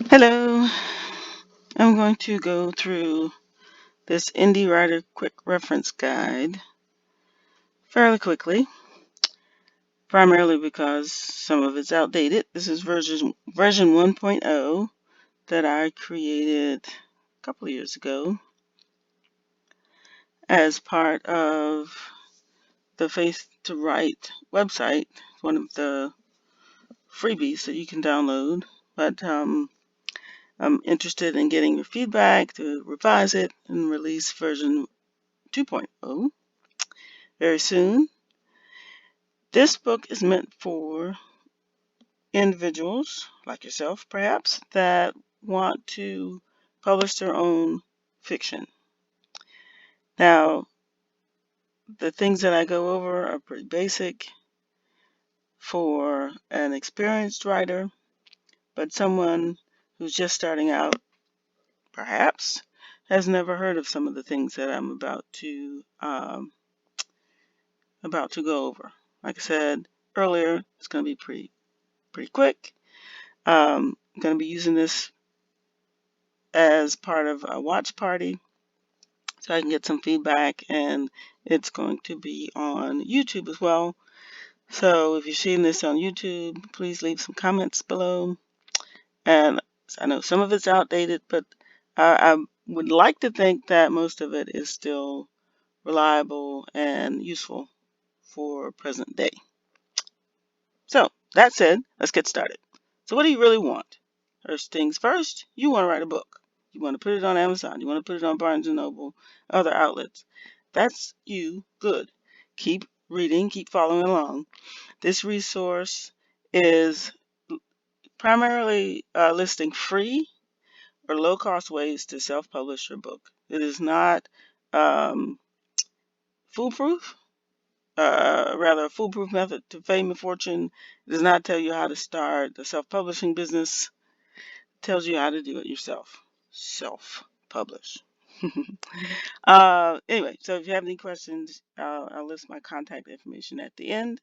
Hello, I'm going to go through this Indie Writer Quick Reference Guide fairly quickly, primarily because some of it's outdated. This is version 1.0 that I created a couple of years ago as part of the Faith to Write website, one of the freebies that you can download. But I'm interested in getting your feedback to revise it and release version 2.0 very soon. This book is meant for individuals like yourself, perhaps, that want to publish their own fiction. Now, the things that I go over are pretty basic for an experienced writer, but someone who's just starting out, perhaps, has never heard of some of the things that I'm about to go over. Like I said earlier, it's going to be pretty quick. I'm going to be using this as part of a watch party so I can get some feedback, and it's going to be on YouTube as well. So if you're seeing this on YouTube, please leave some comments below. And I know some of it's outdated, but I would like to think that most of it is still reliable and useful for present day. So that said, let's get started. So what do you really want? First things first, you want to write a book. You want to put it on Amazon. You want to put it on Barnes & Noble, other outlets. That's you. Good. Keep reading. Keep following along. This resource is primarily listing free or low-cost ways to self-publish your book. It is not um, foolproof. Rather, a foolproof method to fame and fortune. It does not tell you how to start a self-publishing business. It tells you how to do it yourself. Self-publish. Anyway, so if you have any questions, I'll list my contact information at the end.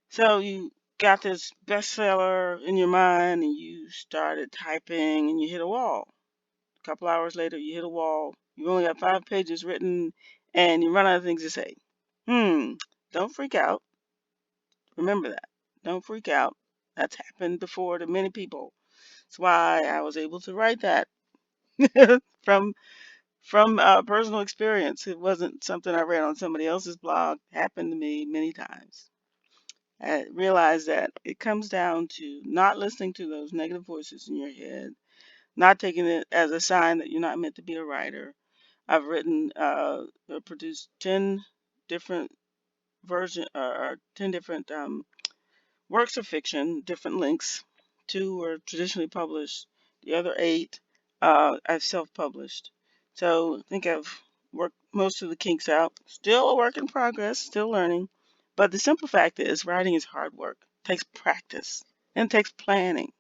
So you got this bestseller in your mind and you started typing and you hit a wall. A couple hours later, you hit a wall. You only got 5 pages written and you run out of things to say. Don't freak out. Remember that. Don't freak out. That's happened before to many people. That's why I was able to write that from personal experience. It wasn't something I read on somebody else's blog. It happened to me many times. I realized that it comes down to not listening to those negative voices in your head, not taking it as a sign that you're not meant to be a writer. I've written, produced 10 different or 10 different works of fiction, different lengths. 2 were traditionally published. The other 8 I've self-published. So I think I've worked most of the kinks out. Still a work in progress, still learning. But the simple fact is writing is hard work. It takes practice and it takes planning.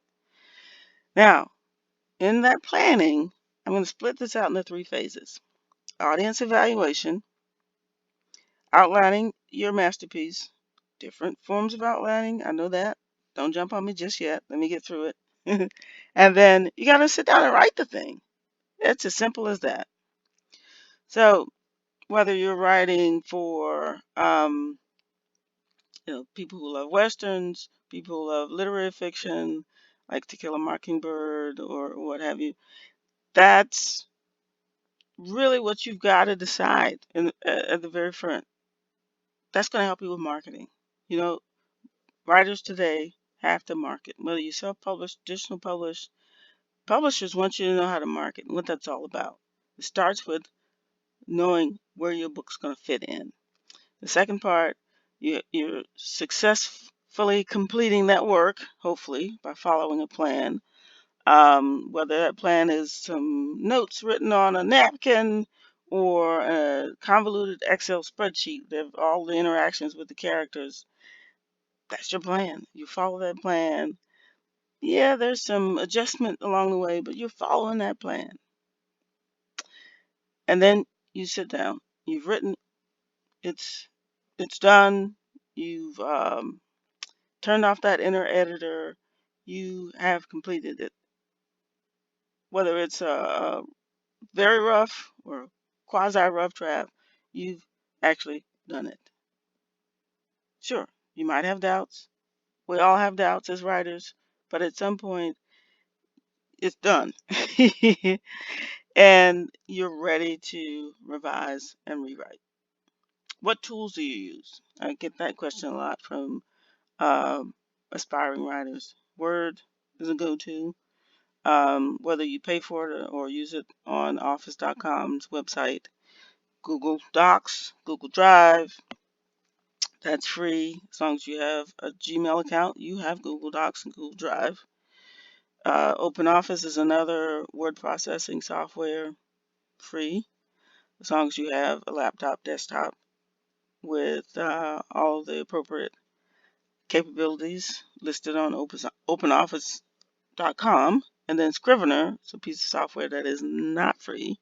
Now, in that planning, I'm going to split this out into 3 phases. Audience evaluation, outlining your masterpiece, different forms of outlining. I know that. Don't jump on me just yet. Let me get through it. And then you got to sit down and write the thing. It's as simple as that. So whether you're writing for people who love westerns, people who love literary fiction, like To Kill a Mockingbird or what have you, that's really what you've got to decide at the very front. That's going to help you with marketing. You know, writers today have to market. Whether you self-publish, traditional publish, publishers want you to know how to market and what that's all about. It starts with knowing where your book's going to fit in. The second part, you're successfully completing that work, hopefully, by following a plan. Whether that plan is some notes written on a napkin or a convoluted Excel spreadsheet of all the interactions with the characters, that's your plan. You follow that plan. Yeah, there's some adjustment along the way, but you're following that plan. And then you sit down. You've written, it's done. You've turned off that inner editor. You have completed it. whether it's a very rough or quasi-rough draft, you've actually done it. Sure, you might have doubts. We all have doubts as writers, but at some point, it's done. And you're ready to revise and rewrite. What tools do you use? I get that question a lot from um, aspiring writers. Word is a go-to. Whether you pay for it or use it on Office.com's website, Google Docs, Google Drive, that's free. As long as you have a Gmail account, you have Google Docs and Google Drive. OpenOffice is another word processing software, free, as long as you have a laptop, desktop with all the appropriate capabilities listed on OpenOffice.com. And then Scrivener is a piece of software that is not free,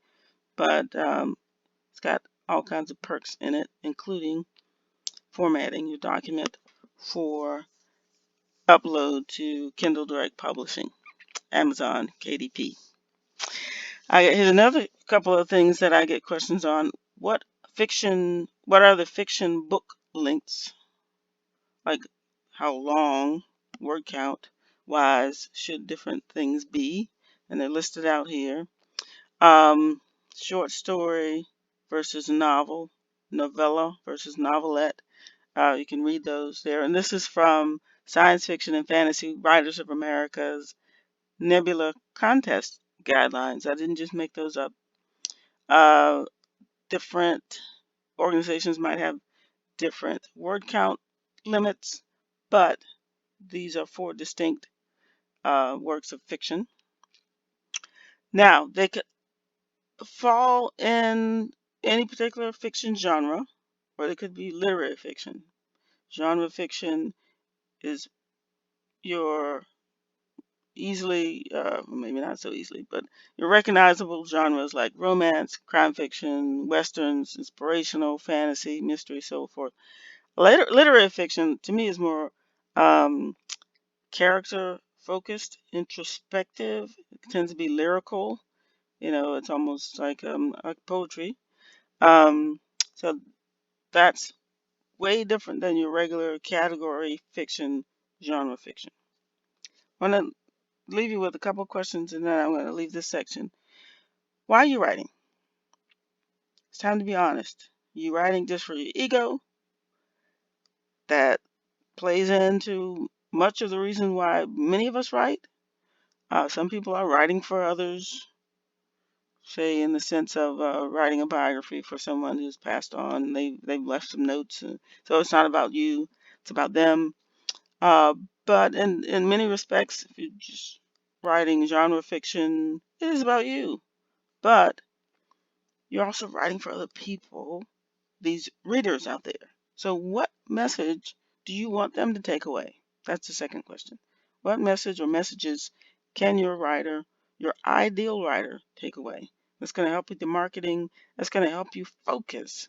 but it's got all kinds of perks in it, including formatting your document for upload to Kindle Direct Publishing, Amazon, KDP. Here's another couple of things that I get questions on. What are the fiction book lengths? Like how long, word count wise, should different things be? And they're listed out here. Short story versus novel, novella versus novelette. You can read those there. And this is from Science Fiction and Fantasy Writers of America's Nebula Contest guidelines. I didn't just make those up. Different organizations might have different word count limits, but these are four distinct works of fiction. Now, they could fall in any particular fiction genre, or they could be literary fiction. Genre fiction is your easily, maybe not so easily, but your recognizable genres like romance, crime fiction, westerns, inspirational, fantasy, mystery, so forth. Literary fiction, to me, is more character focused, introspective. It tends to be lyrical. It's almost like poetry. So that's way different than your regular category fiction, genre fiction. I'm going to leave you with a couple questions and then I'm going to leave this section. Why are you writing? It's time to be honest. Are you writing just for your ego? That plays into much of the reason why many of us write. Some people are writing for others, say in the sense of writing a biography for someone who's passed on. They've left some notes, so it's not about you; it's about them. Uh, but in many respects, if you're just writing genre fiction, it is about you. But you're also writing for other people, these readers out there. So what message do you want them to take away? That's the second question. What message or messages can your writer, your ideal writer, take away? That's going to help with the marketing. That's going to help you focus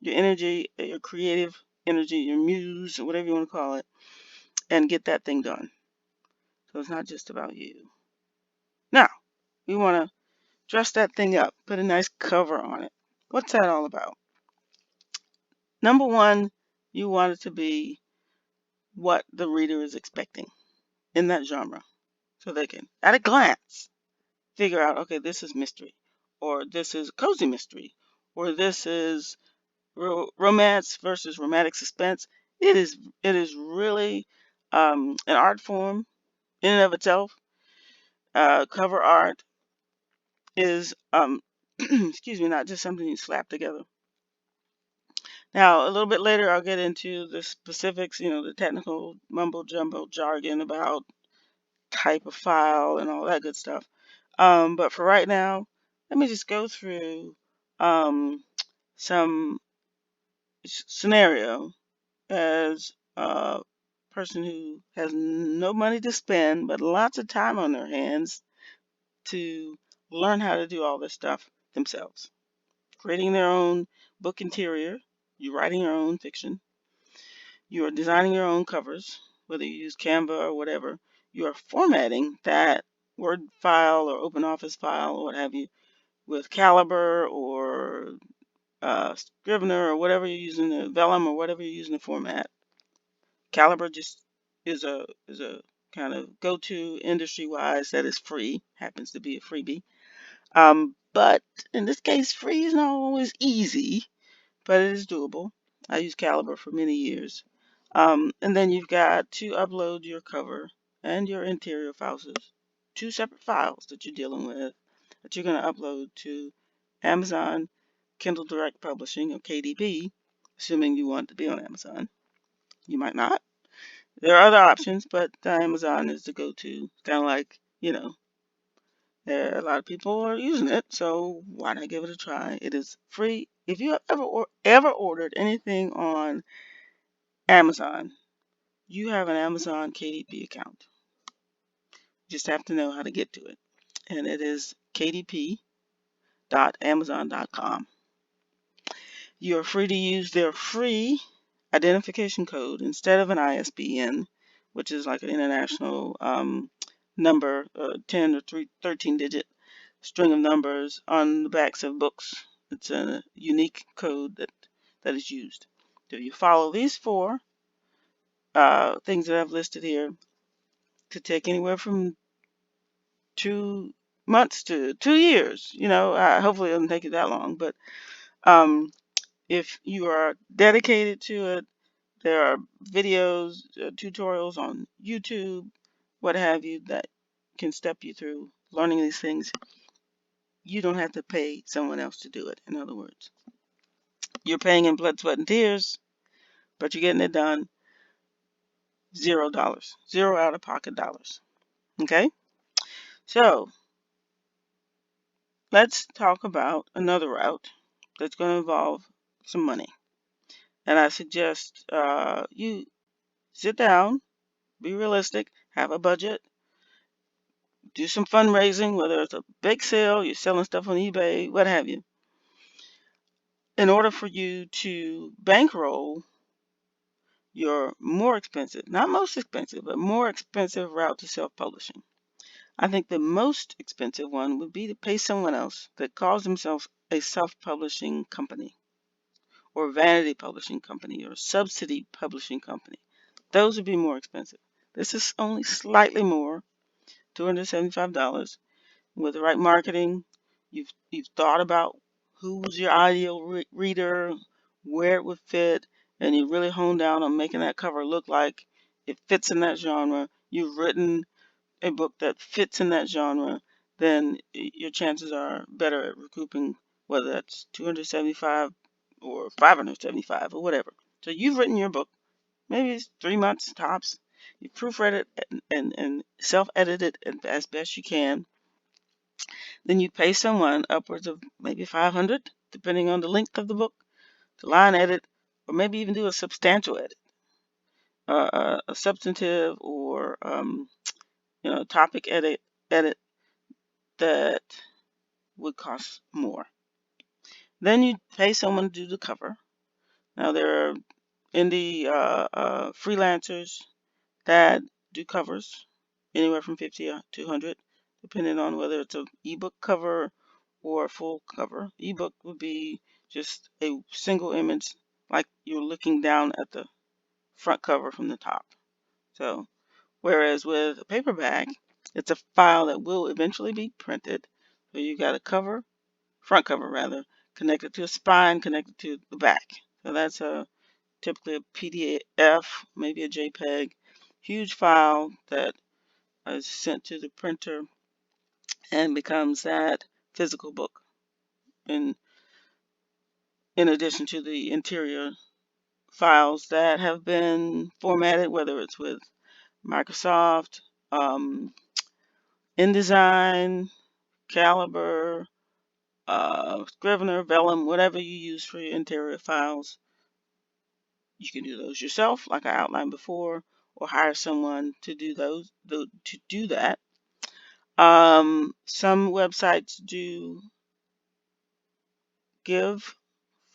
your energy, your creative energy, your muse, or whatever you want to call it, and get that thing done. So it's not just about you. Now, we want to dress that thing up, put a nice cover on it. What's that all about? Number one, you want it to be what the reader is expecting in that genre. So they can, at a glance, figure out, okay, this is mystery, or this is cozy mystery, or this is romance versus romantic suspense. It is really an art form in and of itself. Cover art is, excuse me, not just something you slap together. Now, a little bit later, I'll get into the specifics, the technical mumbo jumbo jargon about type of file and all that good stuff. But for right now, let me just go through some scenario as a person who has no money to spend, but lots of time on their hands to learn how to do all this stuff themselves. Creating their own book interior, you're writing your own fiction, you are designing your own covers, whether you use Canva or whatever, you are formatting that Word file or open office file or what have you with Caliber or Scrivener or whatever you're using, the Vellum or whatever you're using the format. Caliber just is a kind of go-to industry-wise that is free, happens to be a freebie. But in this case, free is not always easy, but it is doable. I used Caliber for many years. And then you've got to upload your cover and your interior files. Two separate files that you're dealing with that you're going to upload to Amazon Kindle Direct Publishing or KDP, assuming you want to be on Amazon. You might not. There are other options, but Amazon is the go-to. Kind of like, a lot of people are using it, so why not give it a try? It is free. If you have ever ordered anything on Amazon, you have an Amazon KDP account. You just have to know how to get to it. And it is kdp.amazon.com. You're free to use their free identification code instead of an ISBN, which is like an international number, 10 or 13-digit string of numbers on the backs of books. It's a unique code that is used. So you follow these four things that I've listed here. Could take anywhere from 2 months to 2 years. Hopefully it doesn't take you that long. But if you are dedicated to it, there are videos, tutorials on YouTube, what have you, that can step you through learning these things. You don't have to pay someone else to do it. In other words, you're paying in blood, sweat, and tears, but you're getting it done. $0, zero out-of-pocket dollars. Okay, so let's talk about another route that's going to involve some money. And I suggest you sit down, be realistic, have a budget, do some fundraising, whether it's a bake sale, you're selling stuff on eBay, what have you, in order for you to bankroll your more expensive, not most expensive, but more expensive route to self-publishing. I think the most expensive one would be to pay someone else that calls themselves a self-publishing company or vanity publishing company or subsidy publishing company. Those would be more expensive. This is only slightly more, $275. With the right marketing, you've thought about who's your ideal reader, where it would fit, and you really hone down on making that cover look like it fits in that genre. You've written a book that fits in that genre, then your chances are better at recouping, whether that's 275 or 575 or whatever. So you've written your book, maybe it's 3 months tops. You proofread it and self-edit it as best you can. Then you pay someone upwards of maybe 500, depending on the length of the book, to line edit, or maybe even do a substantial edit, a substantive or topic edit that would cost more. Then you pay someone to do the cover. Now there are indie freelancers that do covers anywhere from 50 to 100, depending on whether it's an ebook cover or a full cover. Ebook would be just a single image, like you're looking down at the front cover from the top. So, whereas with a paperback, it's a file that will eventually be printed. So you got a cover, front cover rather, connected to a spine, connected to the back. So that's typically a PDF, maybe a JPEG, huge file that is sent to the printer and becomes that physical book. In addition to the interior files that have been formatted, whether it's with Microsoft, InDesign, Caliber, Scrivener, Vellum, whatever you use for your interior files. You can do those yourself, like I outlined before, or hire someone to do that. Some websites do give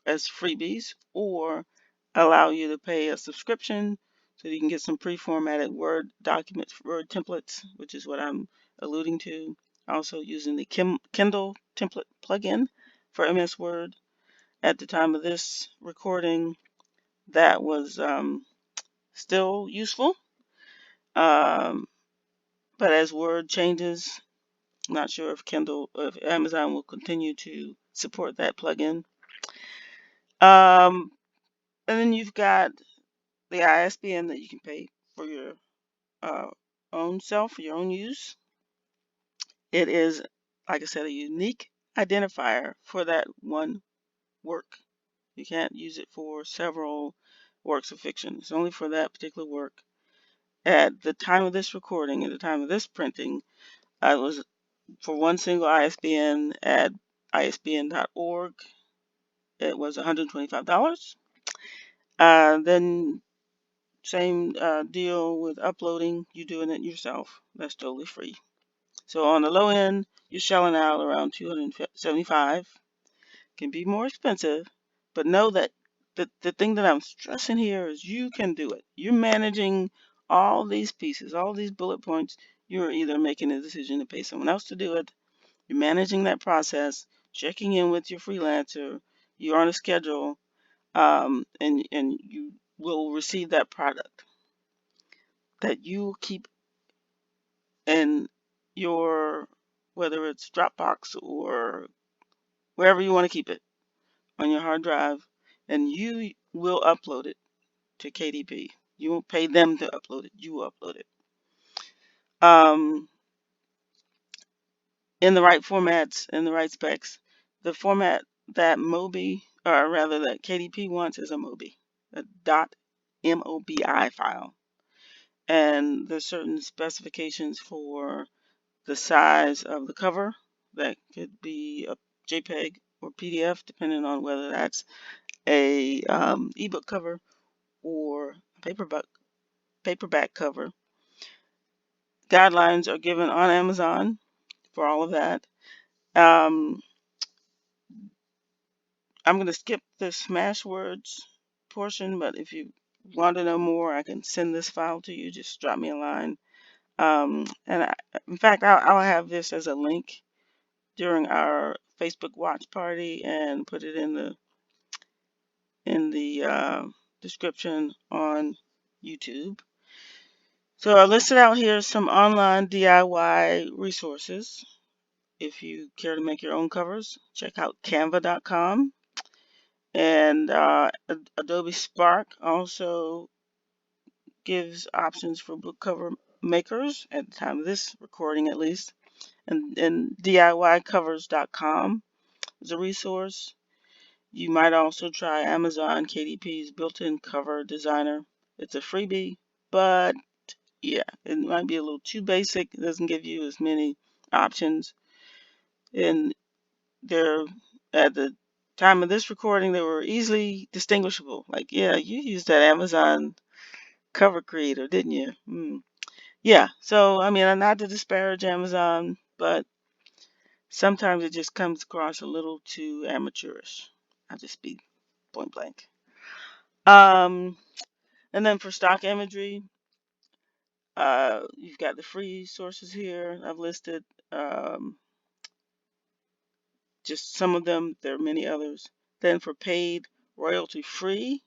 as freebies or allow you to pay a subscription So you can get some pre-formatted Word documents, Word templates, which is what I'm alluding to. Also using the Kindle template plugin for MS Word. At the time of this recording, that was still useful. But as Word changes, I'm not sure if Amazon will continue to support that plugin. And then you've got the ISBN that you can pay for your own self, for your own use. It is, like I said, a unique identifier for that one work. You can't use it for several works of fiction. It's only for that particular work. At the time of this recording, at the time of this printing, it was for one single ISBN at isbn.org. It was $125. Then same deal with uploading. You doing it yourself. That's totally free. So on the low end, you're shelling out around $275. Can be more expensive, but know that the thing that I'm stressing here is you can do it. You're managing all these pieces, all these bullet points. You're either making a decision to pay someone else to do it. You're managing that process, checking in with your freelancer. You're on a schedule, and you will receive that product that you keep in your, whether it's Dropbox or wherever you want to keep it, on your hard drive, and you will upload it to KDP. You won't pay them to upload it. You will upload it. In the right formats, in the right specs. The format that Mobi, or rather that KDP wants, is a Mobi, a .mobi file. And there's certain specifications for the size of the cover that could be a JPEG or PDF, depending on whether that's a ebook cover or a paperback cover. Guidelines are given on Amazon for all of that. I'm going to skip the Smashwords portion, but if you want to know more, I can send this file to you. Just drop me a line. In fact, I'll have this as a link during our Facebook watch party and put it in the description on YouTube. So I listed out here some online DIY resources. If you care to make your own covers, check out canva.com. And Adobe Spark also gives options for book cover makers at the time of this recording, at least. And DIYcovers.com is a resource. You might also try Amazon KDP's built-in cover designer. It's a freebie, but yeah, it might be a little too basic. It doesn't give you as many options. And they're, at the time of this recording, they were easily distinguishable. Like, yeah, you used that Amazon cover creator, didn't you? Yeah, so I mean, not to disparage Amazon, but sometimes it just comes across a little too amateurish. I'll just be point blank. And then for stock imagery, you've got the free sources here I've listed. Just some of them. There are many others. Then for paid, royalty free,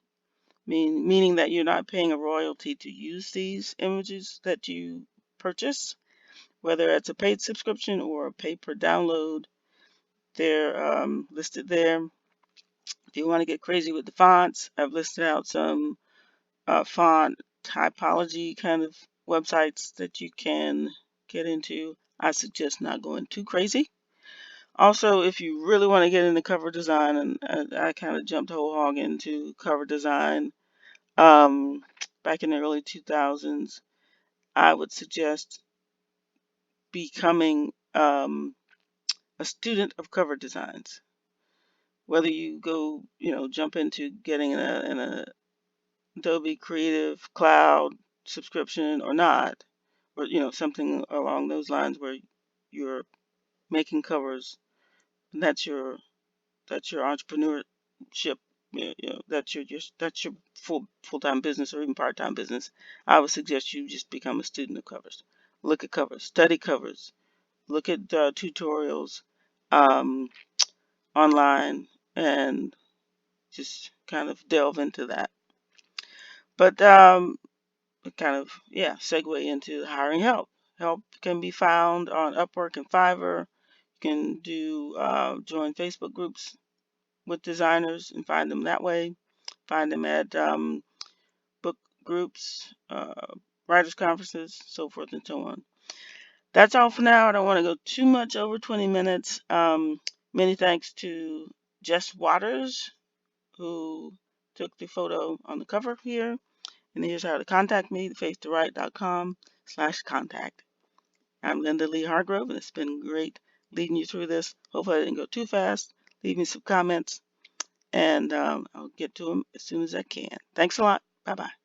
meaning that you're not paying a royalty to use these images that you purchase, whether it's a paid subscription or a pay per download. They're listed there. If you want to get crazy with the fonts, I've listed out some font typology kind of websites that you can get into. I suggest not going too crazy. Also, if you really want to get into cover design, and I kind of jumped whole hog into cover design back in the early 2000s, I would suggest becoming a student of cover designs. Whether you go, jump into getting an Adobe Creative Cloud subscription or not, or something along those lines where you're making covers, and that's your entrepreneurship that's your full-time business or even part-time business, I would suggest you just become a student of covers. Look at covers, study covers, look at tutorials um, online, and just kind of delve into that. But kind of, yeah, segue into hiring help. Help can be found on Upwork and Fiverr. You can do join Facebook groups with designers and find them that way. Find them at book groups, writers conferences, so forth and so on. That's all for now. I don't want to go too much over 20 minutes. Many thanks to Jess Waters, who took the photo on the cover here. And here's how to contact me, faithtoright.com/contact. I'm Linda Lee Hargrove, and it's been great leading you through this. Hopefully I didn't go too fast. Leave me some comments, and I'll get to them as soon as I can. Thanks a lot. Bye-bye.